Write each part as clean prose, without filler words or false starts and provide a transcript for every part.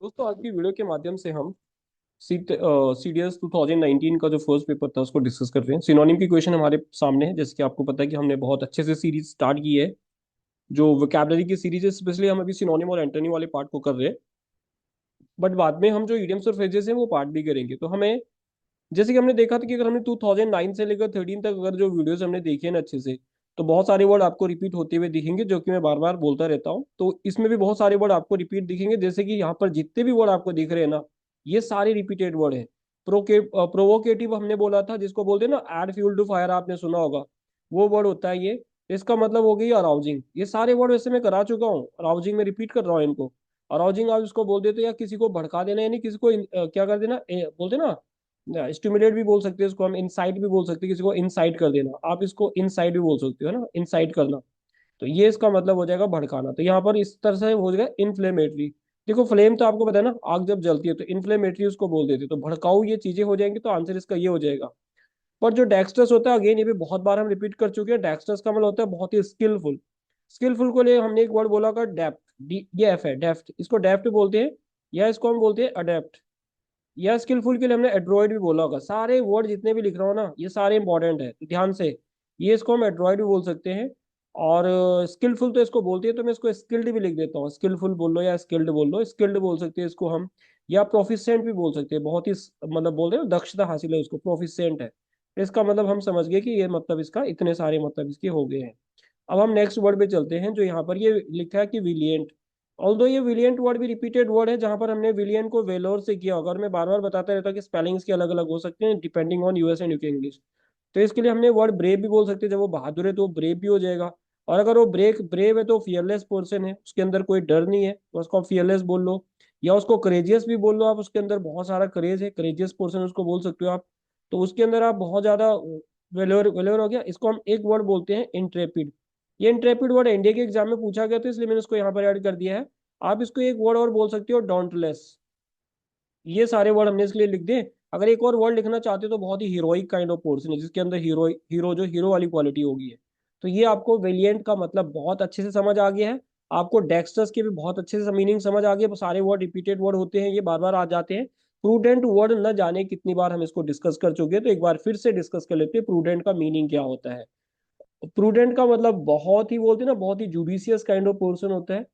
दोस्तों आज की वीडियो के माध्यम से हम CDS 2019 का जो फर्स्ट पेपर था उसको डिस्कस कर रहे हैं। सिनोनिम की क्वेश्चन हमारे सामने है। जैसे कि आपको पता है कि हमने बहुत अच्छे से सीरीज स्टार्ट की है। जो वोकैबलरी की सीरीज है, स्पेशली हम अभी सिनोनिम और एंटोनी वाले पार्ट को कर रहे हैं। बट बाद में हम जो इडियम्स और फ्रेजेस हैं वो पार्ट भी करेंगे। तो हमें, जैसे कि हमने देखा था कि अगर हमने 2009 से लेकर 13 तक अगर जो वीडियोस हमने देखे हैं ना अच्छे से, तो बहुत सारे वर्ड आपको रिपीट होते हुए दिखेंगे, जो कि मैं बार बार बोलता रहता हूँ। तो इसमें भी बहुत सारे वर्ड आपको रिपीट दिखेंगे। जैसे कि यहाँ पर जितने भी वर्ड आपको दिख रहे हैं ना, ये सारे रिपीटेड वर्ड हैं। प्रोवोकेटिव हमने बोला था, जिसको बोलते हैं ना एड फ्यूल टू फायर, आपने सुना होगा, वो वर्ड होता है ये। इसका मतलब हो गई अराउजिंग। ये सारे वर्ड वैसे मैं करा चुका हूँ, अराउजिंग में रिपीट कर रहा हूँ इनको। अराउजिंग आप इसको बोल देते, या किसी को भड़का देना, यानी किसी को क्या कर देना, बोलते ना, स्टिमुलेट भी बोल सकते हैं इसको हम, इनसाइट भी बोल सकते हैं, किसी को इनसाइट कर देना, आप इसको इनसाइट भी बोल सकते हो ना, इनसाइट करना। तो ये इसका मतलब हो जाएगा भड़काना। तो यहाँ पर इस तरह से हो जाएगा इन्फ्लेमेटरी। देखो फ्लेम तो आपको पता है ना, आग जब जलती है तो इन्फ्लेमेटरी उसको बोल देते हैं। तो भड़काऊ ये चीजें हो जाएंगी, तो आंसर इसका ये हो जाएगा। पर जो डेक्स्ट्रस होता है, अगेन ये भी बहुत बार हम रिपीट कर चुके हैं, डेक्स्ट्रस का मतलब होता है बहुत ही स्किलफुल। स्किलफुल को लिए हमने एक वर्ड बोला का डेप्थ, ये एफ है, डेफ्ट, इसको डेफ्ट बोलते हैं, या इसको हम बोलते हैं अडेप्ट। या स्किलफुल के लिए हमने एड्रॉइड भी बोला होगा। सारे वर्ड जितने भी लिख रहा हूँ ना, ये सारे इंपॉर्टेंट है, तो ध्यान से। ये इसको हम एड्रॉइड भी बोल सकते हैं। और स्किलफुल तो इसको बोलते हैं, तो मैं इसको स्किल्ड भी लिख देता हूँ। स्किलफुल बोल लो या स्किल्ड बोल लो, स्किल्ड बोल सकते हैं इसको हम। या प्रोफिशिएंट भी बोल सकते हैं, बहुत ही मतलब बोलते हैं दक्षता हासिल है उसको, प्रोफिशिएंट है। इसका मतलब हम समझ गए कि ये मतलब इसका इतने सारे मतलब इसके हो गए हैं। अब हम नेक्स्ट वर्ड पे चलते हैं, जो यहाँ पर ये लिखा है कि विलियंट। ऑल्दो ये विलियंट वर्ड भी रिपीटेड वर्ड है, जहां पर हमने विलियंट को वेलोर से किया होगा, और मैं बार बार बताता रहता हूँ कि स्पेलिंग्स के अलग अलग हो सकते हैं depending on US and UK English. तो इसके लिए हमने वर्ड ब्रेव भी बोल सकते हैं, जब वो बहादुर है तो ब्रेव भी हो जाएगा। और अगर वो ब्रेव है तो फियरलेस पर्सन है, उसके अंदर कोई डर नहीं है, तो उसको फियरलेस बोल लो। या उसको करेजियस भी बोल लो आप, उसके अंदर बहुत सारा करेज है, करेजियस पर्सन उसको बोल सकते हो आप। तो उसके अंदर आप बहुत ज्यादा वेलोर वेलोर हो गया। इसको हम एक वर्ड बोलते हैं इंट्रेपिड। ये इंट्रेपिड वर्ड इंडिया के एग्जाम में पूछा गया, तो इसलिए मैंने इसको यहाँ पर ऐड कर दिया है। आप इसको एक वर्ड और बोल सकते हो, डोंटलेस। ये सारे वर्ड हमने इसके लिए लिख दिए। अगर एक और वर्ड लिखना चाहते हो तो बहुत ही हीरोइक काइंड ऑफ पर्सन है, जिसके अंदर हीरो हीरो जो हीरो वाली क्वालिटी होगी है। तो ये आपको वेलिएंट का मतलब बहुत अच्छे से समझ आ गया है। आपको डेक्स्टर्स के भी बहुत अच्छे से मीनिंग समझ आ गया। सारे वर्ड रिपीटेड वर्ड होते हैं, ये बार बार आ जाते हैं। प्रूडेंट वर्ड न जाने कितनी बार हम इसको डिस्कस कर चुके हैं, तो एक बार फिर से डिस्कस कर लेते हैं प्रूडेंट का मीनिंग क्या होता है। प्रूडेंट का मतलब बहुत ही, बोलते हैं ना, बहुत ही जुडिशियस काइंड ऑफ पर्सन होता है।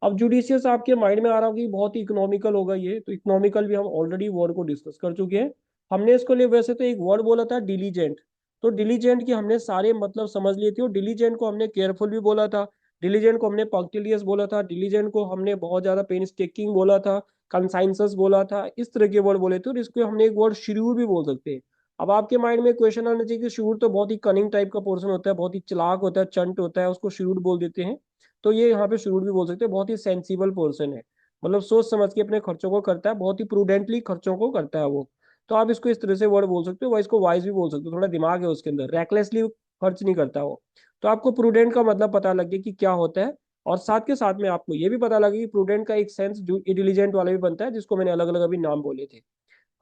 अब जुडिशियस आपके माइंड में आ रहा होगा कि बहुत ही इकोनॉमिकल होगा ये, तो इकोनॉमिकल भी हम ऑलरेडी वर्ड को डिस्कस कर चुके हैं। हमने इसको लिए वैसे तो एक वर्ड बोला था डिलीजेंट। तो डिलीजेंट की हमने सारे मतलब समझ लिए थे, और डिलीजेंट को हमने केयरफुल भी बोला था, डिलीजेंट को हमने पंक्टिलियस बोला था, डिलीजेंट को हमने बहुत ज्यादा पेनस्टेकिंग बोला था, कंसाइंसस बोला था, इस तरह के वर्ड बोले थे। और इसको हमने एक वर्ड श्रीव्ड भी बोल सकते हैं। अब आपके माइंड में क्वेश्चन आना चाहिए कि श्रीव्ड तो बहुत ही कनिंग टाइप का पर्सन होता है, बहुत ही चालाक होता है, चंट होता है, उसको श्रीव्ड बोल देते हैं। तो ये यहाँ पे शुरूड भी बोल सकते हैं, बहुत ही सेंसिबल पर्सन है, मतलब सोच समझ के अपने खर्चों को करता है, बहुत ही प्रूडेंटली खर्चों को करता है वो। तो आप इसको इस तरह से वर्ड बोल सकते हो, वाइस को वाइज भी बोल सकते हो, थोड़ा दिमाग है उसके अंदर, रैकलेसली खर्च नहीं करता वो। तो आपको प्रूडेंट का मतलब पता लग गया कि क्या होता है। और साथ के साथ में आपको ये भी पता लगे कि प्रूडेंट का एक सेंस जो इंटेलिजेंट वाला भी बनता है, जिसको मैंने अलग अलग अभी नाम बोले थे।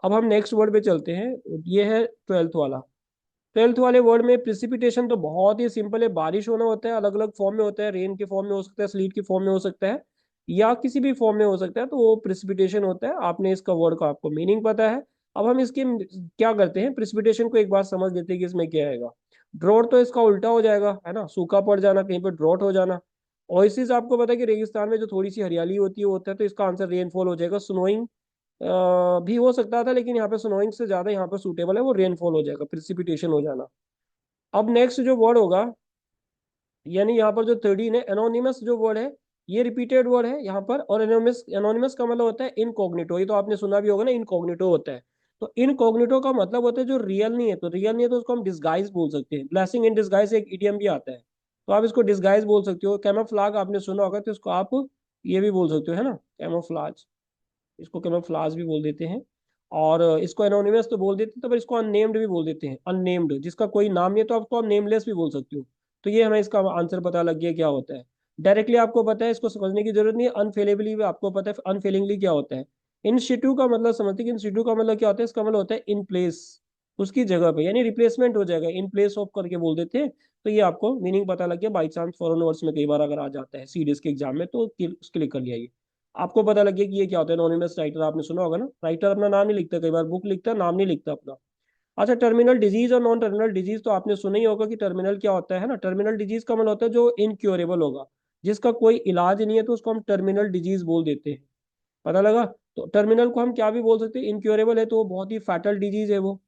अब हम नेक्स्ट वर्ड पे चलते हैं। ये है ट्वेल्थ वाला। ट्वेल्थ वाले वर्ड में प्रिसिपिटेशन तो बहुत ही सिंपल है, बारिश होना होता है, अलग अलग फॉर्म में होता है, रेन के फॉर्म में हो सकता है, स्लीट के फॉर्म में हो सकता है, या किसी भी फॉर्म में हो सकता है, तो वो प्रिसिपिटेशन होता है। आपने इसका वर्ड का आपको मीनिंग पता है। अब हम इसके क्या करते हैं, प्रिसिपिटेशन को एक बार समझ लेते हैं कि इसमें क्या आएगा। ड्रॉट तो इसका उल्टा हो जाएगा, है ना, सूखा पड़ जाना, कहीं पर ड्रॉट हो जाना। ओएसिस आपको पता है कि रेगिस्तान में जो थोड़ी सी हरियाली होती है, वो होता है, तो इसका आंसर रेनफॉल हो जाएगा। स्नोइंग भी हो सकता था, लेकिन यहाँ पे स्नोइंग से ज्यादा यहाँ पे सूटेबल है वो रेनफॉल हो जाएगा, प्रिसिपिटेशन हो जाना। अब नेक्स्ट जो वर्ड होगा, यानी यहाँ पर जो 13 है, एनोनिमस जो वर्ड है, ये रिपीटेड वर्ड है यहाँ पर। और एनोनिमस, एनोनिमस का मतलब होता है इनकॉग्निटो, ये तो आपने सुना भी होगा ना, इनकॉग्निटो होता है। तो इनकॉग्निटो का मतलब होता है जो रियल नहीं है, तो रियल नहीं है तो उसको हम डिस्गाइज बोल सकते हैं। ब्लेसिंग इन डिस्गाइज एक इडियम भी आता है, तो आप इसको डिस्गाइज बोल सकते हो। कैमोफ्लाग आपने सुना होगा, तो इसको आप ये भी बोल सकते हो, है ना, कैमोफ्लाज। इसको कैमोफ्लाज भी बोल देते हैं। और इसको एनोनिमस तो बोल देते हैं, तो पर इसको अननेम्ड भी बोल देते हैं, अननेम्ड, जिसका कोई नाम नहीं है, तो आपको आप नेमलेस भी बोल सकते हो। तो ये हमें इसका आंसर पता लग गया क्या होता है। डायरेक्टली आपको पता है, इसको समझने की जरूरत नहीं है। अनफेलेबली भी आपको पता है, अनफेलिंगली क्या होता है। इन सिटू का मतलब समझते हैं कि इन सिटू का मतलब क्या होता है, इसका मतलब होता है इन प्लेस, उसकी जगह पे, यानी रिप्लेसमेंट हो जाएगा, इन प्लेस ऑफ करके बोल देते हैं। तो ये आपको मीनिंग पता लग गया बाई चांस, फॉरेन वर्ड्स में कई बार अगर आ जाता है सीडीएस के एग्जाम में, तो उसके लिए कर लिया ये। आपको पता लग गया कि ये क्या होता है एनोनिमस राइटर, आपने सुना होगा ना, राइटर अपना नाम नहीं लिखता, कई बार बुक लिखता है नाम नहीं लिखता अपना। अच्छा, टर्मिनल डिजीज और नॉन टर्मिनल डिजीज तो आपने सुना ही होगा कि टर्मिनल क्या होता है ना। टर्मिनल डिजीज का मतलब होता है जो इनक्योरेबल होगा, जिसका कोई इलाज नहीं है, तो उसको हम टर्मिनल डिजीज बोल देते हैं। पता लगा। तो टर्मिनल को हम क्या भी बोल सकते हैं, इनक्योरेबल है तो वो बहुत ही फैटल डिजीज है वो,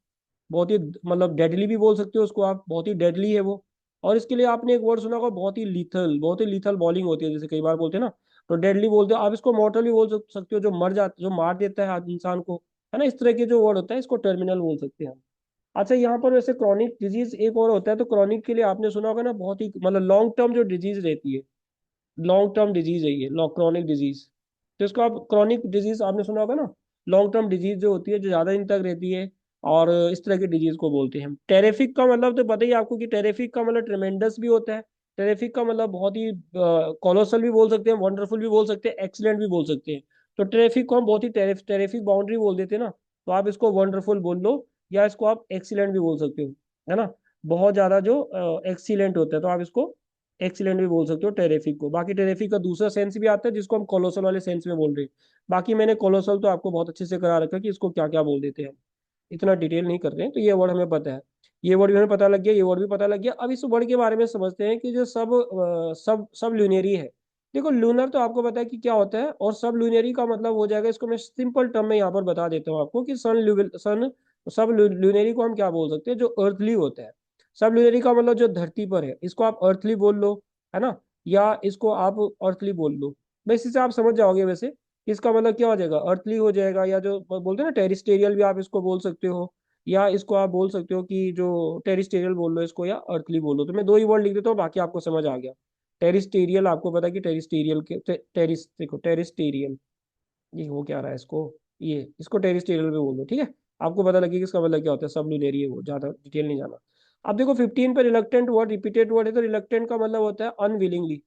बहुत ही मतलब डेडली भी बोल सकते हो उसको आप, बहुत ही डेडली है वो। और इसके लिए आपने एक वर्ड सुना होगा, बहुत ही लीथल, बहुत ही लीथल बॉलिंग होती है, जैसे कई बार बोलते हैं ना, तो डेडली बोलते हो आप इसको, मॉर्टल भी बोल सकते हो, जो मर जाता, जो मार देता है इंसान को, है ना, इस तरह के जो वर्ड होता है इसको टर्मिनल बोल सकते हैं हम। अच्छा, यहाँ पर वैसे क्रॉनिक डिजीज एक और होता है, तो क्रॉनिक के लिए आपने सुना होगा ना, बहुत ही मतलब लॉन्ग टर्म जो डिजीज रहती है, लॉन्ग टर्म डिजीज है ये क्रॉनिक डिजीज। तो इसको आप क्रॉनिक डिजीज आपने सुना होगा ना, लॉन्ग टर्म डिजीज जो होती है, जो ज्यादा दिन तक रहती है, और इस तरह की डिजीज को बोलते हैं हम। टेरेफिक का मतलब तो पता ही है आपको कि टेरेफिक का मतलब ट्रेमेंडस भी होता है। टेरेफिक का मतलब बहुत ही कोलोसल भी बोल सकते हैं, वंडरफुल भी बोल सकते हैं, एक्सीलेंट भी बोल सकते हैं। तो टेरेफिक को हम बहुत ही टेरेफिक बाउंड्री बोल देते हैं ना, तो आप इसको वंडरफुल बोल लो, या इसको आप एक्सीलेंट भी बोल सकते हो, है ना। बहुत ज्यादा जो एक्सीलेंट होता है तो आप इसको एक्सीलेंट भी बोल सकते हो टेरेफिक को। बाकी टेरेफिक का दूसरा सेंस भी आता है जिसको हम कोलोसल वाले सेंस में बोल रहे हैं। बाकी मैंने कोलोसल तो आपको बहुत अच्छे से करा रखा है कि इसको क्या क्या बोल देते हैं, इतना डिटेल नहीं कर रहे हैं। तो ये वर्ड हमें पता है, ये वर्ड भी हमें पता लग गया, ये वर्ड भी पता लग गया। अब इस वर्ड के बारे में समझते हैं कि जो सब लूनरी है। देखो लूनर तो आपको पता है कि क्या होता है, और सब लूनरी का मतलब हो जाएगा, इसको मैं सिंपल टर्म में यहाँ पर बता देता हूँ आपको कि सन सब लूनरी को हम क्या बोल सकते हैं, जो अर्थली होता है। सब लूनरी का मतलब जो धरती पर है, इसको आप अर्थली बोल लो, है ना, या इसको आप अर्थली बोल लो। बस इससे आप समझ जाओगे वैसे इसका मतलब क्या हो जाएगा, अर्थली हो जाएगा, या जो बोलते हैं ना टेरिस्टेरियल भी आप इसको बोल सकते हो, या इसको आप बोल सकते हो कि जो टेरिस्टेरियल बोल लो इसको, या अर्थली बोलो। तो मैं दो ही वर्ड लिख देता हूँ, बाकी आपको समझ आ गया। टेरिस्टेरियल, आपको पता है कि टेरिस्टेरियल के टेरिस देखो टेरिस्टेरियल, ये हो क्या रहा है इसको, ये इसको टेरिस्टेरियल भी बोल दो, ठीक है। आपको पता लगे कि इसका मतलब क्या होता है, सब लुनेरी है वो, ज्यादा डिटेल नहीं जाना। अब देखो 15 पे रिलक्टेंट वर्ड, रिपीटेड वर्ड है, तो रिलक्टेंट का मतलब होता है अनविलिंगली।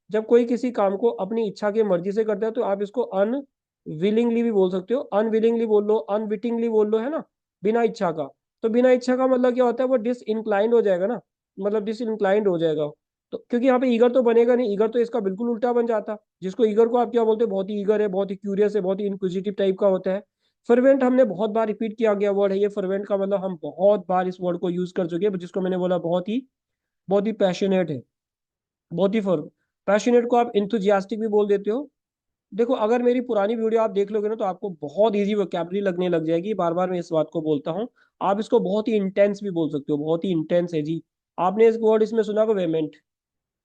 जब कोई किसी काम को अपनी इच्छा की मर्जी से करता है तो आप इसको अनविलिंगली भी बोल सकते हो, अनविलिंगली बोल लो, अनविटिंगली बोल लो, है ना, बिना इच्छा का। तो बिना इच्छा का मतलब क्या होता है, वो डिसइंक्लाइंड हो जाएगा ना, मतलब डिसइंक्लाइंड हो जाएगा। तो क्योंकि यहाँ पे ईगर तो बनेगा नहीं, ईगर तो इसका बिल्कुल उल्टा बन जाता, जिसको ईगर को आप क्या बोलते हो, बहुत ही ईगर है, बहुत ही क्यूरियस है, बहुत ही इंक्विजिटिव टाइप का होता है। फर्वेंट हमने बहुत बार रिपीट किया गया वर्ड है ये, फर्वेंट का मतलब हम बहुत बार इस वर्ड को यूज कर चुके हैं, जिसको मैंने बोला बहुत ही पैशनेट है, बहुत ही फर्म। पैशनेट को आप इंथुजियास्टिक भी बोल देते हो। देखो अगर मेरी पुरानी वीडियो आप देख लोगे ना, तो आपको बहुत इजी वोकैबुलरी लगने लग जाएगी, बार बार मैं इस बात को बोलता हूँ। आप इसको बहुत ही इंटेंस भी बोल सकते हो, बहुत ही इंटेंस है जी। आपने इस वर्ड इसमें सुना होगा वेमेंट,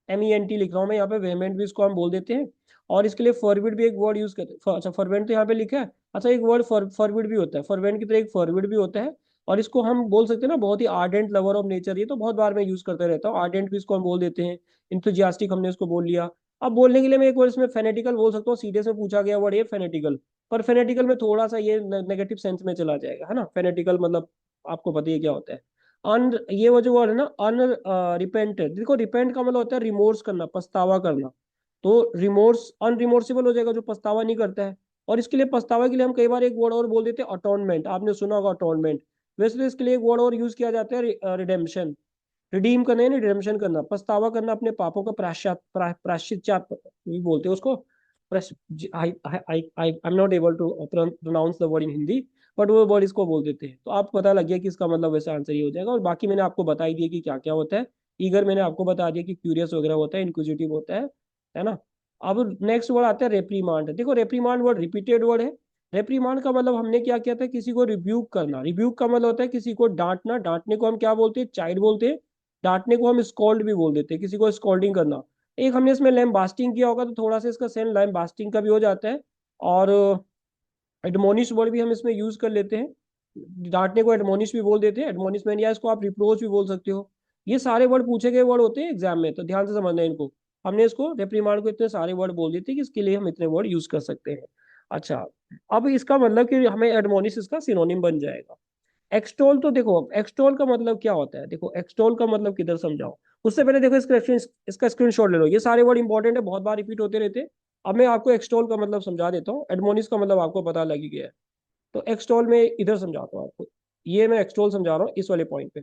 MENT लिख रहा हूँ मैं यहाँ पे, वेमेंट भी इसको हम बोल देते हैं। और इसके लिए फॉरवर्ड भी एक वर्ड यूज करते हैं, अच्छा फॉरवेंट तो यहाँ पे लिखा है। अच्छा, एक वर्ड फॉरवर्ड भी होता है, फॉरवेंट की तरह एक फॉरवर्ड भी होता है। और इसको हम बोल सकते हैं ना, बहुत ही आर्डेंट लवर ऑफ नेचर, ये तो बहुत बार मैं यूज करते रहता हूँ, आर्डेंट भी इसको हम बोल देते हैं। इंथुजियास्टिक हमने इसको बोल लिया। अब बोलने के लिए मैं एक वर्ड इसमें फेनेटिकल बोल सकता हूँ, सीधे से पूछा गया वर्ड ये फेनेटिकल। पर फेनेटिकल में थोड़ा सा ये नेगेटिव सेंस में चला जाएगा, है ना, फेनेटिकल मतलब आपको पता ही है क्या होता है। अन ये वो जो वर्ड है ना, अन रिपेंटेड, देखो रिपेंट का मतलब होता है रिमोर्स करना, पछतावा करना। तो रिमोर्स अनरिमोर्सिबल हो जाएगा, जो पछतावा नहीं करता है। और इसके लिए पछतावा के लिए हम कई बार एक वर्ड और बोल देते हैं, अटोनमेंट, आपने सुना होगा अटोनमेंट। वैसे तो इसके लिए एक वर्ड और यूज किया जाता है, रिडेम्पशन। रिडीम करना है ना, रिडेम्पशन करना, पछतावा करना, अपने पापों का प्राश्चित भी बोलते हैं उसको। I I I am not able to pronounce the word in Hindi, but वो वर्ड इसको बोल देते हैं। तो आपको पता लग गया कि इसका मतलब वैसे आंसर ये हो जाएगा। और बाकी मैंने आपको बता ही दिया कि क्या क्या होता है। ईगर मैंने आपको बता दिया कि क्यूरियस वगैरह होता है, इंक्विजिटिव होता है ना। अब नेक्स्ट वर्ड आता है रेप्रीमांड। देखो रेप्रीमांड वर्ड रिपीटेड वर्ड है। रेप्रीमांड का मतलब हमने क्या किया था, किसी को रिब्यूक करना। रिब्यूक का मतलब होता है किसी को डांटना, डांटने को हम क्या बोलते हैं, चाइल्ड बोलते हैं। डांटने को हम स्कॉल्ड भी बोल देते हैं, किसी को स्कॉल्डिंग करना। एक हमने इसमें लैम्बास्टिंग किया होगा, तो थोड़ा सा इसका सेंस लैम्बास्टिंग का भी हो जाता है। और एडमोनिश वर्ड भी हम इसमें यूज कर लेते हैं, डांटने को एडमोनिश भी बोल देते हैं, एडमोनिशमेंट, या इसको आप रिप्रोच भी बोल सकते हो। ये सारे वर्ड पूछे गए वर्ड होते हैं एग्जाम में, तो ध्यान से समझना है इनको। हमने इसको रेप्रीमांड को इतने सारे वर्ड बोल देते हैं कि इसके लिए हम इतने वर्ड यूज कर सकते हैं। अच्छा, अब इसका मतलब कि हमें एडमोनिश इसका सिनोनिम बन जाएगा। एक्सटोल, तो देखो एक्सटोल का मतलब क्या होता है, देखो एक्सटोल का मतलब किधर समझाओ। उससे पहले देखो इसका स्क्रीनशॉट ले लो, ये सारे वर्ड इंपॉर्टेंट है, बहुत बार रिपीट होते रहते हैं। अब मैं आपको एक्सटोल का मतलब समझा देता हूँ, एडमोनिस का मतलब आपको पता लग ही गया है। तो एक्सटोल में इधर समझाता हूँ आपको, ये मैं एक्सटोल समझा रहा हूँ इस वाले पॉइंट पे।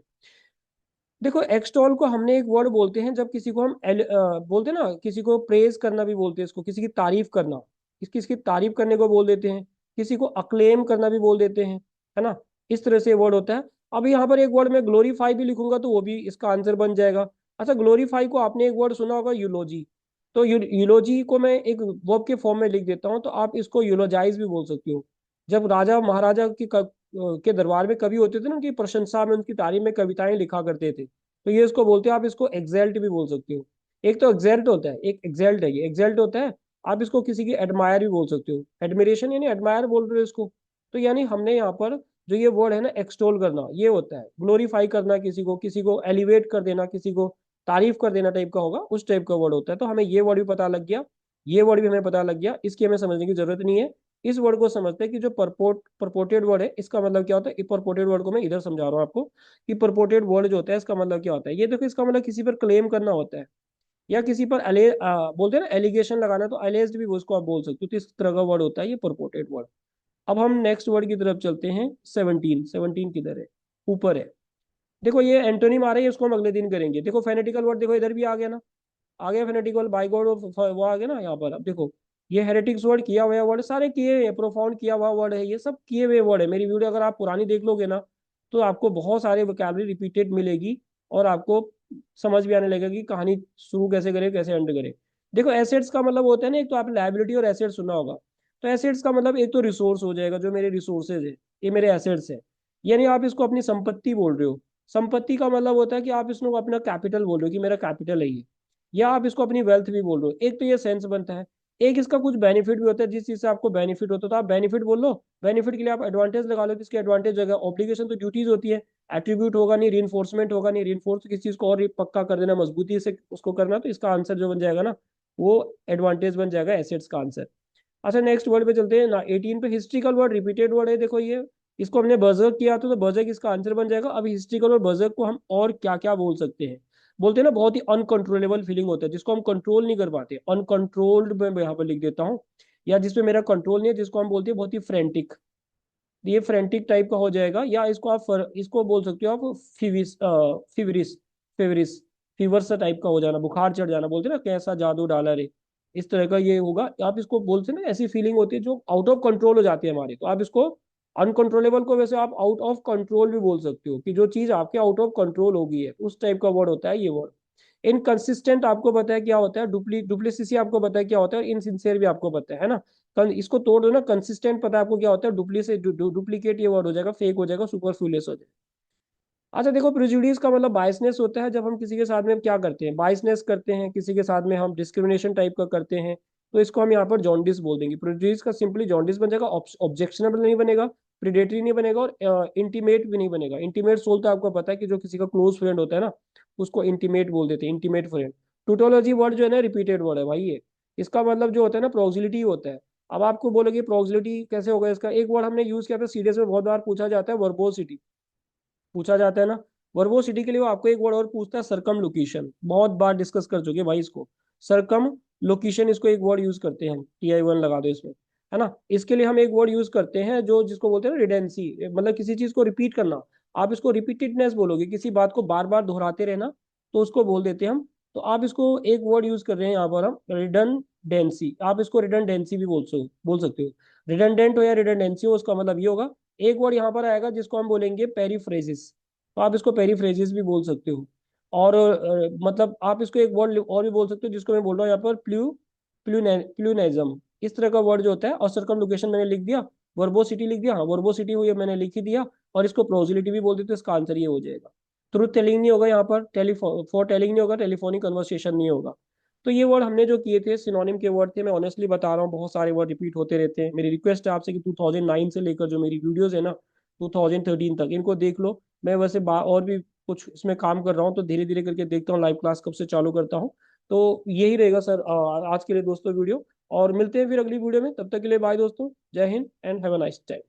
देखो एक्सटोल को हमने एक वर्ड बोलते हैं, जब किसी को हम बोलते हैं ना, किसी को प्रेज करना भी बोलते हैं इसको, किसी की तारीफ करना। किसी की तारीफ करने को बोल देते हैं, किसी को अक्लेम करना भी बोल देते हैं, है ना। इस तरह से वर्ड होता है। अब यहाँ पर एक वर्ड में ग्लोरीफाई भी लिखूंगा तो वो भी इसका आंसर बन जाएगा। अच्छा, ग्लोरीफाई को आपने एक वर्ड सुना होगा, यूलोजी। तो यूलोजी को मैं एक वर्ब के फॉर्म में लिख देता हूँ, तो आप इसको यूलोजाइज भी बोल सकते हो। जब राजा महाराजा के दरबार में कवि होते थे ना, उनकी प्रशंसा में, उनकी तारीफ में कविताएं लिखा करते थे, तो ये इसको बोलते हैं। आप इसको एक्सैल्ट भी बोल सकते हो। एक तो एक्सैल्ट होता है, एक एक्सैल्ट है, ये एक्सैल्ट होता है। आप इसको किसी की एडमायर भी बोल सकते हो, एडमिरेशन यानी एडमायर बोल रहे हो इसको। तो यानी हमने यहाँ पर जो ये वर्ड है ना, एक्सटोल करना, ये होता है। ग्लोरीफाई करना किसी को, किसी को एलिवेट कर देना, किसी को तारीफ कर देना टाइप का होगा, उस टाइप का वर्ड होता है। तो हमें ये वर्ड भी पता लग गया, ये वर्ड भी हमें पता लग गया, इसकी हमें समझने की जरूरत नहीं है। इस वर्ड को समझते हैं कि जो परपोर्टेड वर्ड है, इसका मतलब क्या होता है। परपोर्टेड वर्ड को मैं इधर समझा रहा हूँ आपको कि परपोर्टेड वर्ड जो होता है इसका मतलब क्या होता है। ये देखो, इसका मतलब किसी पर क्लेम करना होता है, या किसी पर बोलते हैं ना एलिगेशन लगाना, तो अलेज्ड भी उसको आप बोल सकते हो। तो इस तरह का वर्ड होता है ये परपोर्टेड वर्ड। अब हम नेक्स्ट वर्ड की तरफ चलते हैं। 17, 17 किधर है, ऊपर है। देखो ये एंटोनिम आ रही है, इसको हम अगले दिन करेंगे। देखो फेनेटिकल वर्ड, देखो इधर भी आ गया ना, आ गया फेनेटिकल, बाय गॉड वो आ गया ना यहाँ पर। अब देखो ये हेरेटिक्स वर्ड, किया हुआ वर्ड, सारे किए हुए, प्रोफाउंड किया हुआ वर्ड है, ये सब किए हुए वर्ड है। मेरी वीडियो अगर आप पुरानी देख लोगे ना, तो आपको बहुत सारे वोकैबुलरी रिपीटेड मिलेगी, और आपको समझ भी आने लगेगा कि कहानी शुरू कैसे करे, कैसे एंड करे। देखो एसेट्स का मतलब होता है ना, एक तो आप लायबिलिटी और एसेट सुना होगा। तो एसेट्स का मतलब एक तो रिसोर्स हो जाएगा, जो मेरे रिसोर्सेज है, ये मेरे एसेट्स है। यानी आप इसको अपनी संपत्ति बोल रहे हो। संपत्ति का मतलब होता है कि आप इसको अपना कैपिटल बोल रहे हो कि मेरा कैपिटल है ये, या आप इसको अपनी वेल्थ भी बोल रहे हो। एक तो ये सेंस बनता है। एक इसका कुछ बेनिफिट भी होता है, जिस चीज से आपको बेनिफिट होता है तो आप बेनिफिट बोल लो। बेनिफिट के लिए आप एडवांटेज लगा लो, किसकी एडवांटेज जगह। ऑब्लिगेशन तो ड्यूटीज होती है, एट्रीब्यूट होगा नहीं, रीइंफोर्समेंट होगा नहीं। रीइंफोर्स किसी चीज को और पक्का कर देना, मजबूती से उसको करना, तो इसका आंसर जो बन जाएगा ना, वो एडवांटेज बन जाएगा, एसेट्स का आंसर। अच्छा नेक्स्ट वर्ड पे चलते हैं ना, 18 पे। हिस्ट्रिकल वर्ड, रिपीटेड वर्ड है, देखो ये। इसको हमने बजर्क किया तो बजर्क इसका आंसर बन जाएगा। अब हिस्ट्रिकल और बजर्क को हम और क्या क्या बोल सकते हैं। बोलते हैं ना, बहुत ही अनकंट्रोलेबल फीलिंग होता है, जिसको हम कंट्रोल नहीं कर पाते, अनकंट्रोल्ड मैं यहाँ पर लिख देता हूँ। या जिसपे मेरा कंट्रोल नहीं है, जिसको हम बोलते हैं बहुत ही फ्रेंटिक। ये फ्रेंटिक टाइप का हो जाएगा। या इसको आप इसको बोल सकते हो आप फिविस, फिवरिस, फेवरिस, फीवर सा टाइप का हो जाना, बुखार चढ़ जाना, बोलते हैं ना कैसा जादू डाला रे, इस तरह का ये होगा। आप इसको बोलते हैं ना, ऐसी फीलिंग होती है जो आउट ऑफ कंट्रोल हो जाती है हमारी। तो आप इसको अनकंट्रोलेबल को वैसे आप आउट ऑफ कंट्रोल भी बोल सकते हो, कि जो चीज आपके आउट ऑफ कंट्रोल हो गई है, उस टाइप का वर्ड होता है ये वर्ड। इनकंसिस्टेंट आपको पता है क्या होता है, डुप्लीसिसी आपको पता है क्या होता है, और इनसिंसियर भी आपको पता है ना। इसको तोड़ दो ना, कंसिस्टेंट पता है आपको क्या होता है, डुप्लीकेट ये वर्ड हो जाएगा, फेक हो जाएगा, सुपरफ्लूलियस हो जाएगा। अच्छा देखो, प्रिजुडिस का मतलब बायसनेस होता है, जब हम किसी के साथ में क्या करते हैं, बायसनेस करते हैं, किसी के साथ में हम डिस्क्रिमिनेशन टाइप का करते हैं, तो इसको हम यहाँ पर जॉन्डिस बोल देंगे। प्रिजुडिस का सिंपली जॉन्डिस बन जाएगा, ऑब्जेक्शनेबल नहीं बनेगा, प्रिडेटरी नहीं बनेगा, और इंटीमेट भी नहीं बनेगा। इंटीमेट सोल तो आपको पता है कि जो किसी का क्लोज फ्रेंड होता है ना, उसको इंटीमेट बोल देते हैं, इंटीमेट फ्रेंड। टूटोलॉजी वर्ड जो है ना, रिपीटेड वर्ड है भाई ये। इसका मतलब जो होता है ना, प्रोक्सिलिटी होता है। अब आपको बोलोगे प्रोक्सिलिटी कैसे होगा, इसका एक वर्ड हमने यूज किया था सीडीएस में, बहुत बार पूछा जाता है, वर्बोसिटी पूछा जाता है ना। वर्बोसिटी के लिए वो आपको एक वर्ड और पूछता है, सरकम लोकेशन। बहुत बार डिस्कस कर चुके हैं भाई इसको, सरकम लोकेशन, इसको एक वर्ड यूज करते हैं हम, TI1 लगा दो इसमें, है ना। इसके लिए हम एक वर्ड यूज करते हैं जो, जिसको बोलते हैं ना रिडेंसी, मतलब किसी चीज को रिपीट करना। आप इसको रिपीटेडनेस बोलोगे, किसी बात को बार बार दोहराते रहना, तो उसको बोल देते हैं हम। तो आप इसको एक वर्ड यूज कर रहे हैं यहाँ पर हम, रिडंडेंसी। आप इसको रिडंडेंसी भी बोल सकते हो। रिडंडेंट हो या रिडंडेंसी हो, उसका मतलब ये होगा। एक वर्ड यहाँ पर आएगा जिसको हम बोलेंगे पेरीफ्रेजिस, तो आप इसको पेरीफ्रेजिस भी बोल सकते हो। और मतलब आप इसको एक वर्ड और भी बोल सकते हो, जिसको मैं बोल रहा हूँ यहाँ पर, प्लूनेज्म। इस तरह का वर्ड जो होता है। और सर्कम लोकेशन मैंने लिख दिया, वर्बोसिटी लिख दिया, हाँ वर्बोसिटी हुई है, मैंने लिख ही दिया। और इसको प्रोजिलिटी भी बोल देते, तो इसका आंसर ये हो जाएगा। ट्रुथ टेलिंग नहीं होगा यहाँ पर, टेलीफो फॉर टेलिंग नहीं होगा, टेलीफोनिक कन्वर्सेशन नहीं होगा। तो ये वर्ड हमने जो किए थे, सिनोनिम के वर्ड थे। मैं ऑनेस्टली बता रहा हूँ, बहुत सारे वर्ड रिपीट होते रहते हैं। मेरी रिक्वेस्ट है आपसे कि 2009 से लेकर जो मेरी वीडियोस है ना, 2013 तक इनको देख लो। मैं वैसे और भी कुछ इसमें काम कर रहा हूँ, तो धीरे धीरे करके देखता हूँ लाइव क्लास कब से चालू करता हूँ। तो यही रहेगा सर आज के लिए दोस्तों वीडियो। और मिलते हैं फिर अगली वीडियो में, तब तक के लिए बाय दोस्तों, जय Hind and have a nice time.